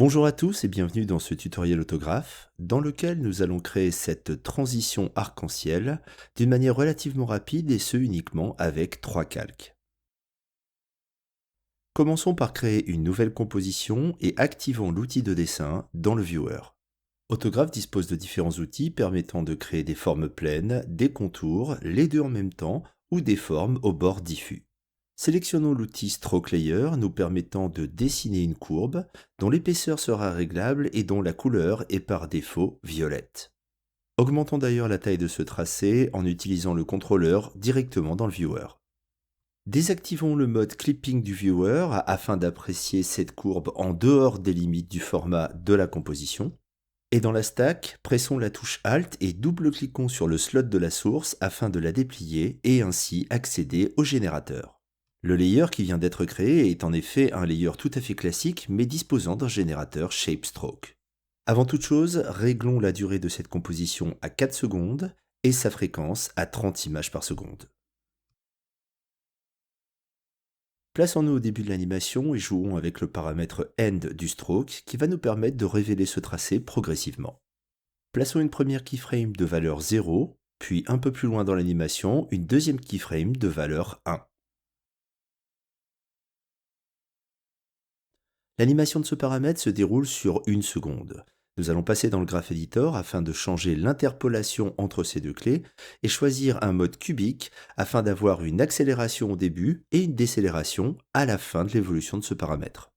Bonjour à tous et bienvenue dans ce tutoriel autographe dans lequel nous allons créer cette transition arc-en-ciel d'une manière relativement rapide et ce uniquement avec 3 calques. Commençons par créer une nouvelle composition et activons l'outil de dessin dans le viewer. Autographe dispose de différents outils permettant de créer des formes pleines, des contours, les deux en même temps ou des formes au bord diffus. Sélectionnons l'outil Stroke Layer nous permettant de dessiner une courbe dont l'épaisseur sera réglable et dont la couleur est par défaut violette. Augmentons d'ailleurs la taille de ce tracé en utilisant le contrôleur directement dans le viewer. Désactivons le mode clipping du viewer afin d'apprécier cette courbe en dehors des limites du format de la composition. Et dans la stack, pressons la touche Alt et double-cliquons sur le slot de la source afin de la déplier et ainsi accéder au générateur. Le layer qui vient d'être créé est en effet un layer tout à fait classique mais disposant d'un générateur ShapeStroke. Avant toute chose, réglons la durée de cette composition à 4 secondes et sa fréquence à 30 images par seconde. Plaçons-nous au début de l'animation et jouons avec le paramètre End du stroke qui va nous permettre de révéler ce tracé progressivement. Plaçons une première keyframe de valeur 0, puis un peu plus loin dans l'animation, une deuxième keyframe de valeur 1. L'animation de ce paramètre se déroule sur 1 seconde. Nous allons passer dans le Graph Editor afin de changer l'interpolation entre ces deux clés et choisir un mode cubique afin d'avoir une accélération au début et une décélération à la fin de l'évolution de ce paramètre.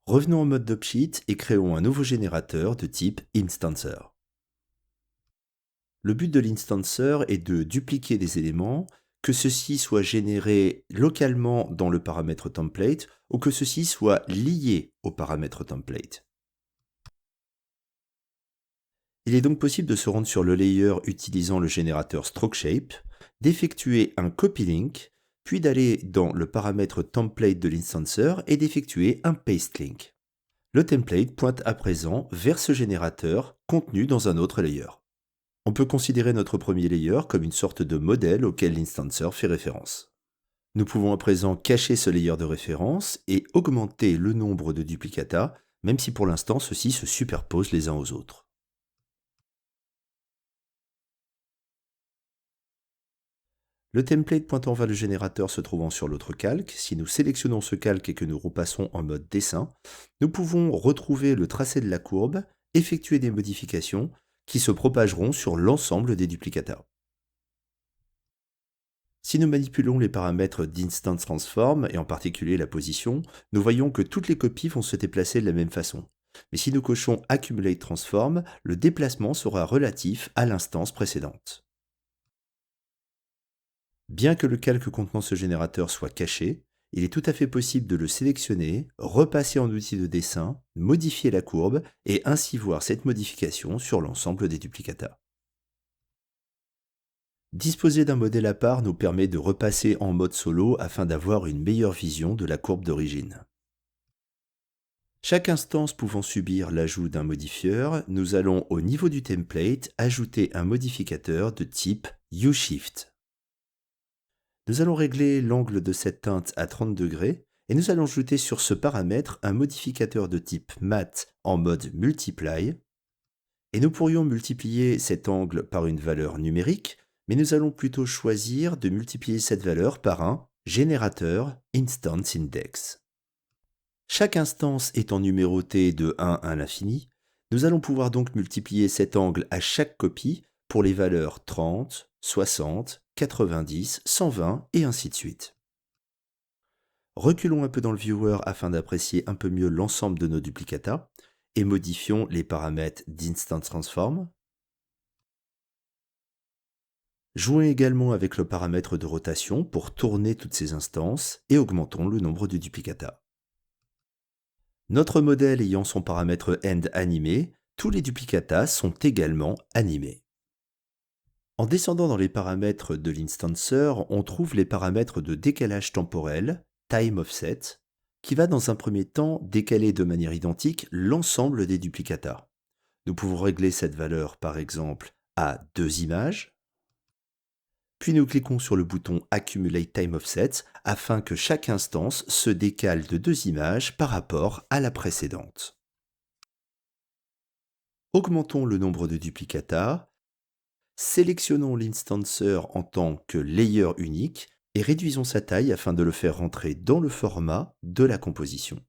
Revenons en mode d'Opsheet et créons un nouveau générateur de type Instancer. Le but de l'instancer est de dupliquer des éléments, que ceux-ci soient générés localement dans le paramètre template ou que ceux-ci soient liés au paramètre template. Il est donc possible de se rendre sur le layer utilisant le générateur StrokeShape, d'effectuer un copy link, puis d'aller dans le paramètre template de l'instancer et d'effectuer un paste link. Le template pointe à présent vers ce générateur contenu dans un autre layer. On peut considérer notre premier layer comme une sorte de modèle auquel l'instancer fait référence. Nous pouvons à présent cacher ce layer de référence et augmenter le nombre de duplicata, même si pour l'instant ceux-ci se superposent les uns aux autres. Le template pointant vers le générateur se trouvant sur l'autre calque, si nous sélectionnons ce calque et que nous repassons en mode dessin, nous pouvons retrouver le tracé de la courbe, effectuer des modifications qui se propageront sur l'ensemble des duplicata. Si nous manipulons les paramètres d'Instance Transform, et en particulier la position, nous voyons que toutes les copies vont se déplacer de la même façon. Mais si nous cochons Accumulate Transform, le déplacement sera relatif à l'instance précédente. Bien que le calque contenant ce générateur soit caché, il est tout à fait possible de le sélectionner, repasser en outil de dessin, modifier la courbe et ainsi voir cette modification sur l'ensemble des duplicata. Disposer d'un modèle à part nous permet de repasser en mode solo afin d'avoir une meilleure vision de la courbe d'origine. Chaque instance pouvant subir l'ajout d'un modifieur, nous allons au niveau du template ajouter un modificateur de type U-Shift. Nous allons régler l'angle de cette teinte à 30 degrés et nous allons ajouter sur ce paramètre un modificateur de type Matte en mode Multiply. Et nous pourrions multiplier cet angle par une valeur numérique, mais nous allons plutôt choisir de multiplier cette valeur par un générateur Instance Index. Chaque instance étant numérotée de 1 à l'infini, nous allons pouvoir donc multiplier cet angle à chaque copie pour les valeurs 30, 60, 90, 120 et ainsi de suite. Reculons un peu dans le viewer afin d'apprécier un peu mieux l'ensemble de nos duplicata et modifions les paramètres d'Instance Transform. Jouons également avec le paramètre de rotation pour tourner toutes ces instances et augmentons le nombre de duplicata. Notre modèle ayant son paramètre End animé, tous les duplicata sont également animés. En descendant dans les paramètres de l'instancer, on trouve les paramètres de décalage temporel, Time Offset, qui va dans un premier temps décaler de manière identique l'ensemble des duplicata. Nous pouvons régler cette valeur par exemple à 2 images, Puis nous cliquons sur le bouton Accumulate Time Offsets afin que chaque instance se décale de 2 images par rapport à la précédente. Augmentons le nombre de duplicata, sélectionnons l'instancer en tant que layer unique et réduisons sa taille afin de le faire rentrer dans le format de la composition.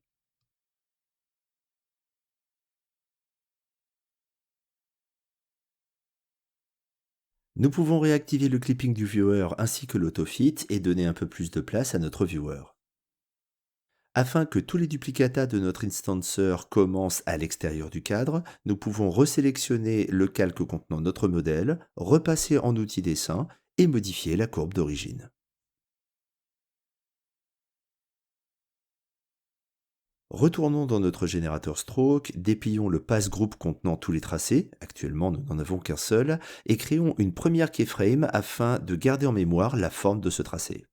Nous pouvons réactiver le clipping du viewer ainsi que l'autofit et donner un peu plus de place à notre viewer. Afin que tous les duplicata de notre instancer commencent à l'extérieur du cadre, nous pouvons resélectionner le calque contenant notre modèle, repasser en outil dessin et modifier la courbe d'origine. Retournons dans notre générateur stroke, déplions le pass group contenant tous les tracés, actuellement nous n'en avons qu'un seul, et créons une première keyframe afin de garder en mémoire la forme de ce tracé.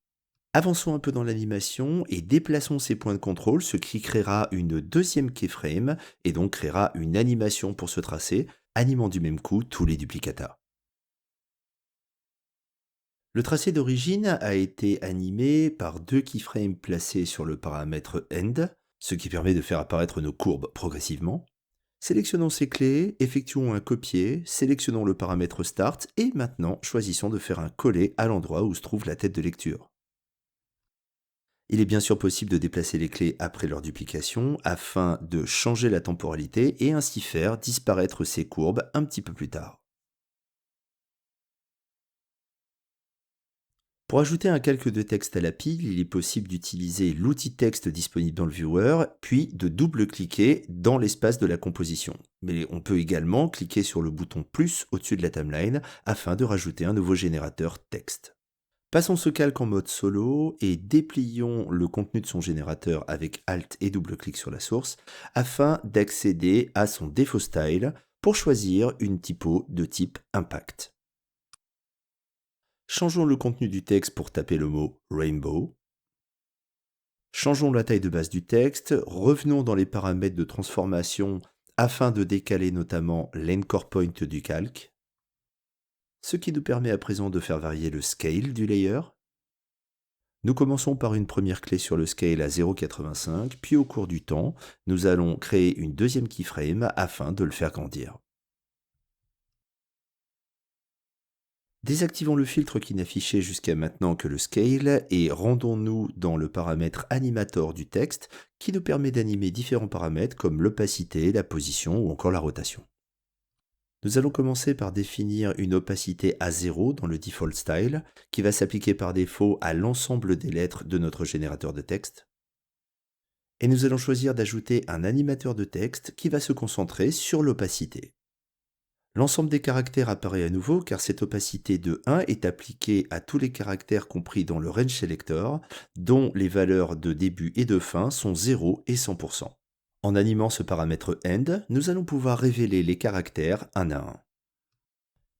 Avançons un peu dans l'animation et déplaçons ces points de contrôle, ce qui créera une deuxième keyframe et donc créera une animation pour ce tracé, animant du même coup tous les duplicata. Le tracé d'origine a été animé par 2 keyframes placés sur le paramètre end, ce qui permet de faire apparaître nos courbes progressivement. Sélectionnons ces clés, effectuons un copier, sélectionnons le paramètre start et maintenant choisissons de faire un coller à l'endroit où se trouve la tête de lecture. Il est bien sûr possible de déplacer les clés après leur duplication afin de changer la temporalité et ainsi faire disparaître ces courbes un petit peu plus tard. Pour ajouter un calque de texte à la pile, il est possible d'utiliser l'outil texte disponible dans le viewer, puis de double-cliquer dans l'espace de la composition. Mais on peut également cliquer sur le bouton plus au-dessus de la timeline afin de rajouter un nouveau générateur texte. Passons ce calque en mode solo et déplions le contenu de son générateur avec Alt et double-clic sur la source afin d'accéder à son défaut style pour choisir une typo de type Impact. Changeons le contenu du texte pour taper le mot Rainbow. Changeons la taille de base du texte, revenons dans les paramètres de transformation afin de décaler notamment l'anchor point du calque, ce qui nous permet à présent de faire varier le scale du layer. Nous commençons par une première clé sur le scale à 0,85, puis au cours du temps, nous allons créer une deuxième keyframe afin de le faire grandir. Désactivons le filtre qui n'affichait jusqu'à maintenant que le scale et rendons-nous dans le paramètre animator du texte qui nous permet d'animer différents paramètres comme l'opacité, la position ou encore la rotation. Nous allons commencer par définir une opacité à 0 dans le default style qui va s'appliquer par défaut à l'ensemble des lettres de notre générateur de texte. Et nous allons choisir d'ajouter un animateur de texte qui va se concentrer sur l'opacité. L'ensemble des caractères apparaît à nouveau car cette opacité de 1 est appliquée à tous les caractères compris dans le range selector, dont les valeurs de début et de fin sont 0 et 100%. En animant ce paramètre end, nous allons pouvoir révéler les caractères un à un.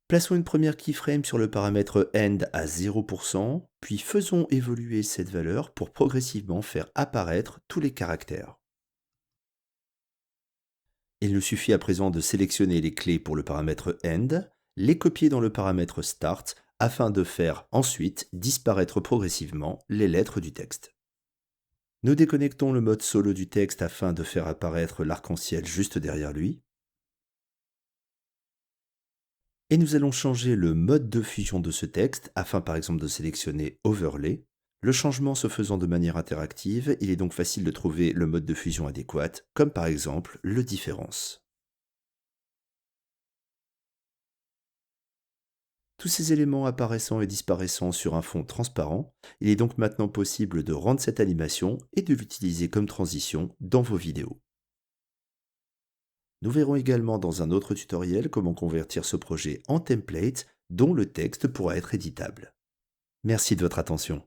Plaçons une première keyframe sur le paramètre end à 0%, puis faisons évoluer cette valeur pour progressivement faire apparaître tous les caractères. Il nous suffit à présent de sélectionner les clés pour le paramètre end, les copier dans le paramètre start afin de faire ensuite disparaître progressivement les lettres du texte. Nous déconnectons le mode solo du texte afin de faire apparaître l'arc-en-ciel juste derrière lui. Et nous allons changer le mode de fusion de ce texte afin par exemple de sélectionner Overlay. Le changement se faisant de manière interactive, il est donc facile de trouver le mode de fusion adéquat, comme par exemple le différence. Tous ces éléments apparaissant et disparaissant sur un fond transparent, il est donc maintenant possible de rendre cette animation et de l'utiliser comme transition dans vos vidéos. Nous verrons également dans un autre tutoriel comment convertir ce projet en template dont le texte pourra être éditable. Merci de votre attention.